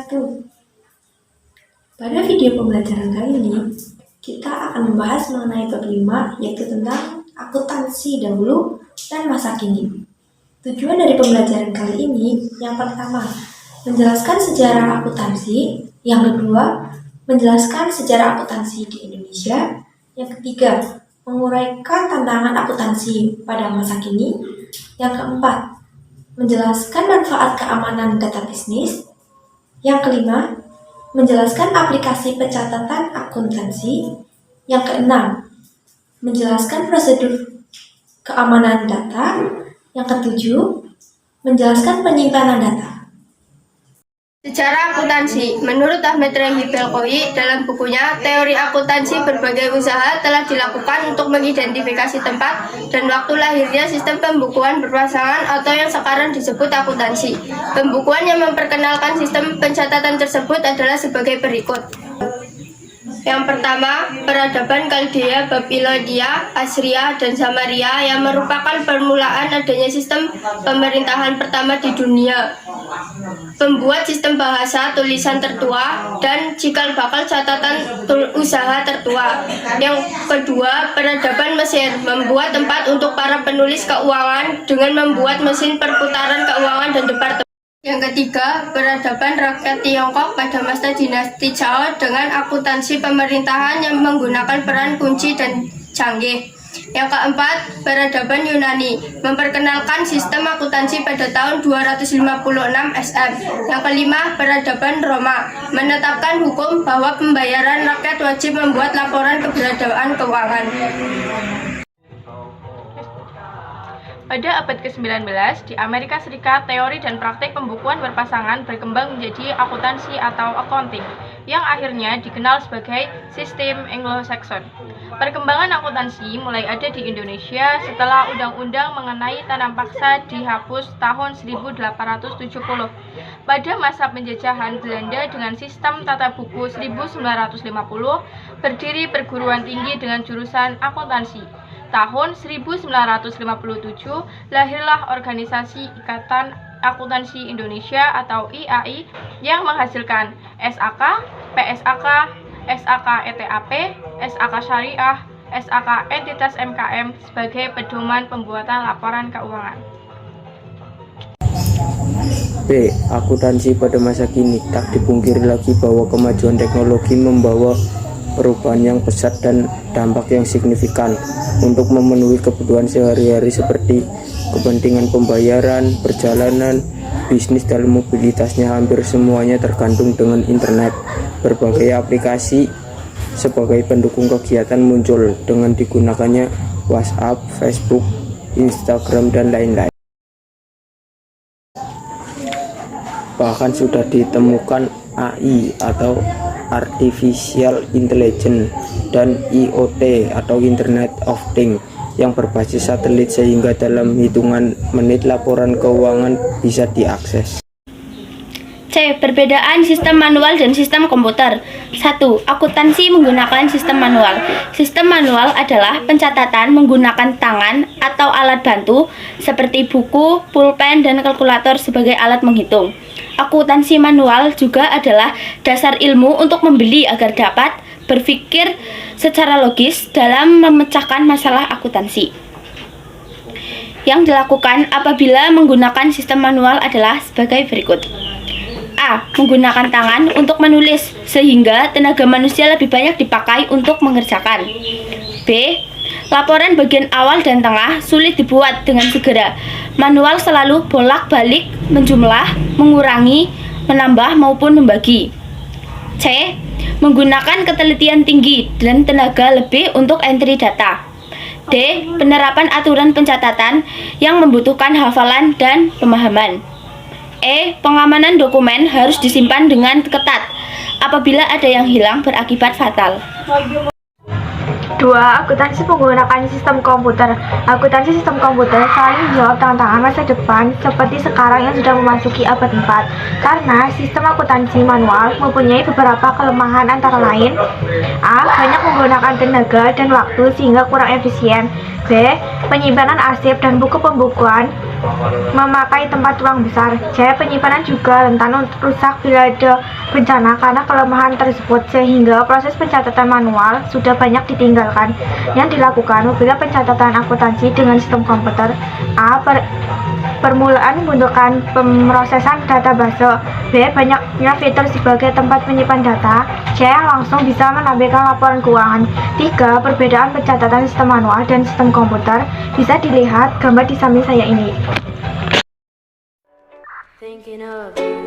1. Pada video pembelajaran kali ini, kita akan membahas mengenai bab 5, yaitu tentang akuntansi dahulu dan masa kini. Tujuan dari pembelajaran kali ini, yang pertama, menjelaskan sejarah akuntansi, yang kedua, menjelaskan sejarah akuntansi di Indonesia, yang ketiga, menguraikan tantangan akuntansi pada masa kini, yang keempat, menjelaskan manfaat keamanan data bisnis, yang kelima, menjelaskan aplikasi pencatatan akuntansi, yang keenam, menjelaskan prosedur keamanan data, yang ketujuh, menjelaskan penyimpanan data. Sejarah akuntansi. Menurut Ahmed Rehi Belkoi, dalam bukunya Teori Akuntansi, berbagai usaha telah dilakukan untuk mengidentifikasi tempat dan waktu lahirnya sistem pembukuan berpasangan atau yang sekarang disebut akuntansi. Pembukuan yang memperkenalkan sistem pencatatan tersebut adalah sebagai berikut. Yang pertama, peradaban Kaldea, Babilonia, Assyria, dan Samaria yang merupakan permulaan adanya sistem pemerintahan pertama di dunia. Pembuat sistem bahasa tulisan tertua dan cikal bakal catatan usaha tertua. Yang kedua, peradaban Mesir membuat tempat untuk para penulis keuangan dengan membuat mesin perputaran keuangan dan departemen. Yang ketiga, peradaban rakyat Tiongkok pada masa dinasti Zhou dengan akuntansi pemerintahan yang menggunakan peran kunci dan canggih. Yang keempat, peradaban Yunani memperkenalkan sistem akuntansi pada tahun 256 SM. Yang kelima, peradaban Roma menetapkan hukum bahwa pembayaran rakyat wajib membuat laporan keberadaan keuangan. Pada abad ke-19, di Amerika Serikat, teori dan praktik pembukuan berpasangan berkembang menjadi akuntansi atau accounting, yang akhirnya dikenal sebagai sistem Anglo-Saxon. Perkembangan akuntansi mulai ada di Indonesia setelah undang-undang mengenai tanam paksa dihapus tahun 1870. Pada masa penjajahan Belanda dengan sistem tata buku 1950, berdiri perguruan tinggi dengan jurusan akuntansi. Tahun 1957, lahirlah organisasi Ikatan Akuntansi Indonesia atau IAI yang menghasilkan SAK, PSAK, SAK ETAP, SAK Syariah, SAK Entitas MKM sebagai pedoman pembuatan laporan keuangan. B. Akuntansi pada masa kini. Tak dipungkiri lagi bahwa kemajuan teknologi membawa perubahan yang pesat dan dampak yang signifikan untuk memenuhi kebutuhan sehari-hari seperti kepentingan pembayaran, perjalanan, bisnis dan mobilitasnya. Hampir semuanya tergantung dengan internet. Berbagai aplikasi sebagai pendukung kegiatan muncul dengan digunakannya WhatsApp, Facebook, Instagram, dan lain-lain. Bahkan sudah ditemukan AI atau Artificial Intelligence dan IoT atau Internet of Things yang berbasis satelit sehingga dalam hitungan menit laporan keuangan bisa diakses. C. Perbedaan sistem manual dan sistem komputer. 1. Akuntansi menggunakan sistem manual. Sistem manual adalah pencatatan menggunakan tangan atau alat bantu seperti buku, pulpen, dan kalkulator sebagai alat menghitung. Akuntansi manual juga adalah dasar ilmu untuk membeli agar dapat berpikir secara logis dalam memecahkan masalah akuntansi. Yang dilakukan apabila menggunakan sistem manual adalah sebagai berikut. A. Menggunakan tangan untuk menulis sehingga tenaga manusia lebih banyak dipakai untuk mengerjakan. B. Laporan bagian awal dan tengah sulit dibuat dengan segera. Manual selalu bolak-balik menjumlah, mengurangi, menambah maupun membagi. C. Menggunakan ketelitian tinggi dan tenaga lebih untuk entry data. D. Penerapan aturan pencatatan yang membutuhkan hafalan dan pemahaman. E. Pengamanan dokumen harus disimpan dengan ketat. Apabila ada yang hilang berakibat fatal. 2. Akuntansi menggunakan sistem komputer. Akuntansi sistem komputer selalu menjawab tantangan masa depan seperti sekarang yang sudah memasuki abad 4. Karena sistem akuntansi manual mempunyai beberapa kelemahan antara lain: A. Banyak menggunakan tenaga dan waktu sehingga kurang efisien. B. Penyimpanan arsip dan buku pembukuan memakai tempat ruang besar. C. Penyimpanan juga rentan untuk rusak bila ada bencana karena kelemahan tersebut, sehingga proses pencatatan manual sudah banyak ditinggalkan yang dilakukan apabila pencatatan akuntansi dengan sistem komputer. A. Permulaan menggunakan pemrosesan data base. B. Banyaknya fitur sebagai tempat menyimpan data. C. Langsung bisa menampilkan laporan keuangan. 3. Perbedaan pencatatan sistem manual dan sistem komputer bisa dilihat gambar di samping saya ini. Thinking of you.